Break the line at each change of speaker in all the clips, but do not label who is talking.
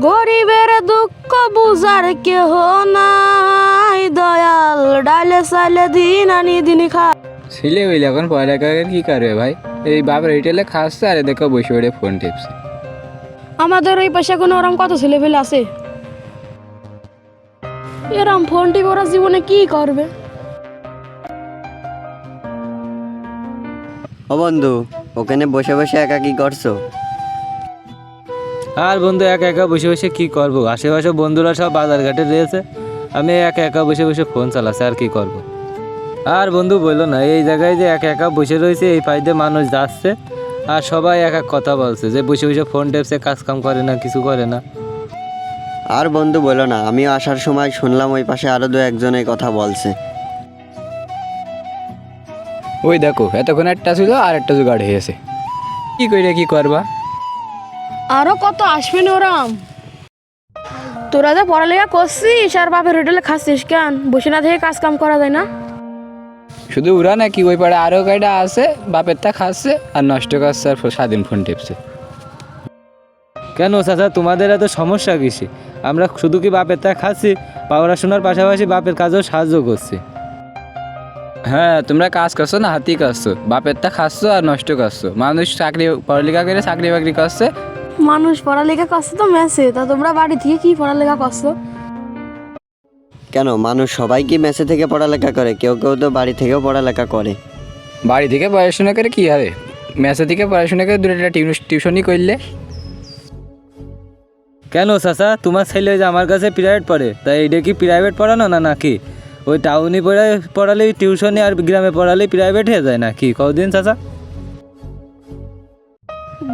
গরিবের দুঃখ বুঝার কেহ নাই, দয়াল ডালে চালে দিন আনি দিন খা।
ছেলে হইলে এখন পড়ালেখা কি করবে ভাই? এই বাবার হোটেলে খাচ্ছে আর দেখো বসে বসে ফোন টিপছে।
আমাদের ওই পাশে কোনো ওরম কত ছেলে ফেলে আছে, এরম ফোন টিপে ওরা জীবনে কি করবে?
ও বন্ধু, ওখানে বসে বসে একা কি করছো?
আর বন্ধু একা একা বসে বসে কি করব? আশেপাশে বন্ধুরা সব বাজার ঘাটে রয়েছে, আমি একা একা বসে বসে ফোন চালাচ্ছি, আর কি করব? আর বন্ধু বললো না, এই জায়গায় যে একা একা বসে রয়েছে, এই পাশ দিয়ে মানুষ যাচ্ছে আর সবাই এক এক কথা বলছে যে বসে বসে ফোন টেপছে, কাজ কাম করে না, কিছু করে না।
আর বন্ধু বলো না, আমিও আসার সময় শুনলাম ওই পাশে আরো দু একজন এই কথা বলছে।
ওই দেখো এতক্ষণ একটা ছিল আর একটা জোগাড় হয়েছে, কি করে কি করবা?
আরো কত আসবে না ওরম? তোরা যে পড়ালেখা করছিস আর বাপের হোটেলে খাচ্ছিস, কেন বসে না থেকে কাজ কাম করা যায় না?
শুধু ওরা নাকি, ওই পাড়ে আরও কয়টা আছে বাপেরটা খাচ্ছে আর নষ্ট করছে আর স্বাধীন ফোন টিপছে।
কেন চাচা, তোমাদের এত সমস্যা কিসে? আমরা শুধু কি বাপের তা খাচ্ছি, পড়াশোনার পাশাপাশি বাপের কাজেও সাহায্য করছি।
হ্যাঁ, তোমরা কাজ করছো না, হাতি করছো, বাপেরটা খাচ্ছ আর নষ্ট করছো। মানুষ চাকরি পড়ালেখা করে চাকরি বাকরি করছে।
মানুষ পড়ালেখা করছে তো মেসে, তা তোমরা বাড়ি থেকে কি পড়ালেখা করছো?
কেন, মানুষ সবাই কি মেসে থেকে পড়ালেখা করে? কেউ কেউ তো বাড়ি থেকেও পড়ালেখা করে।
বাড়ি থেকে পড়াশোনা করে কি হবে? মেসে থেকে পড়াশোনা করে দুটো টিউশনই করলে।
কেন চাচা, তোমার ছেলে যে আমার কাছে প্রাইভেট পড়ে, তাই এটা কি প্রাইভেট পড়ানো না নাকি? ওই টাউনে পড়ালেই টিউশনে আর গ্রামে পড়ালেই প্রাইভেট হয়ে যায় নাকি? কদিন চাচা?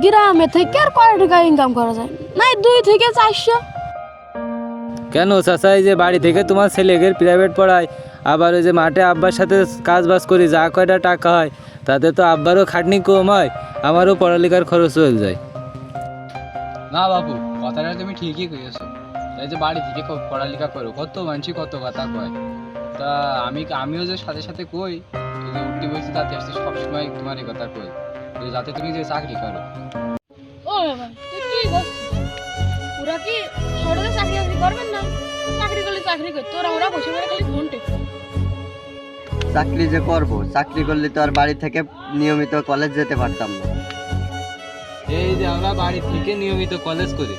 গ্রামে থেকে আর কয় টাকা ইনকাম করা যায়? নাই 2 থেকে 400।
কেন চাচা, এই যে বাড়ি থেকে তোমার ছেলেকে প্রাইভেট পড়ায়, আবার ওই যে মাঠে আব্বার সাথে কাজ বাজ করি, যা কয়টা টাকা হয় তাতে তো আব্বারও খাটনি কম হয়, আমারও পড়ালেখার খরচ হয়ে যায়।
না বাবু, কথাটা তুমি ঠিকই কইছো। তাই যে বাড়ি থেকে পড়ালেখা করো, কত মানুষই কত কথা কয়। তা আমিও যে সাথে সাথে কই, এই যে উঠতে বসে তাতে আসতে সবসময় তোমার এই কথা কই, যাতে তুমি যে চাকরি করো।
ও বাবা, তুই কি করছিস? ওরা কি শহরে চাকরি করবেন না? চাকরি করলে চাকরি করতে, ওরা বসে বসে খালি ফোন টেপে।
চাকরি যে করব, চাকরি করলে তো আর বাড়ি থেকে নিয়মিত কলেজ যেতে পারতাম না।
এই যে আমরা বাড়ি থেকে নিয়মিত কলেজ করি,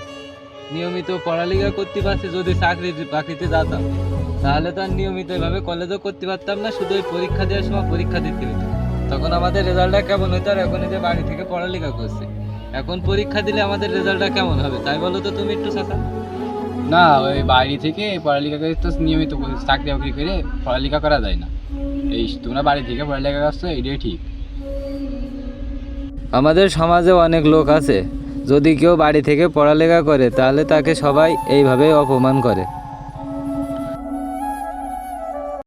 নিয়মিত পড়ালেখা করতে পারছি, যদি চাকরি বাকরিতে যেতাম তাহলে তো আর নিয়মিত এভাবে কলেজও করতে পারতাম না, শুধু ওই পরীক্ষা দেওয়ার সময় পরীক্ষা দিতে হতো, তখন আমাদের রেজাল্টটা কেমন হতো। আর এখন এই যে বাড়ি থেকে পড়ালেখা করছি, এখন পরীক্ষা দিলে আমাদের রেজাল্টটা কেমন হবে তাই বলো তো তুমি একটু চাচা?
না, ওই বাড়ি থেকে পড়ালেখা করে তো নিয়মিত চাকরি বাকরি করে পড়ালেখা করা যায় না। এই তোমরা বাড়ি থেকে পড়ালেখা করছো, এটাই ঠিক।
আমাদের সমাজে অনেক লোক আছে, যদি কেউ বাড়ি থেকে পড়ালেখা করে তাহলে তাকে সবাই এইভাবে অপমান করে।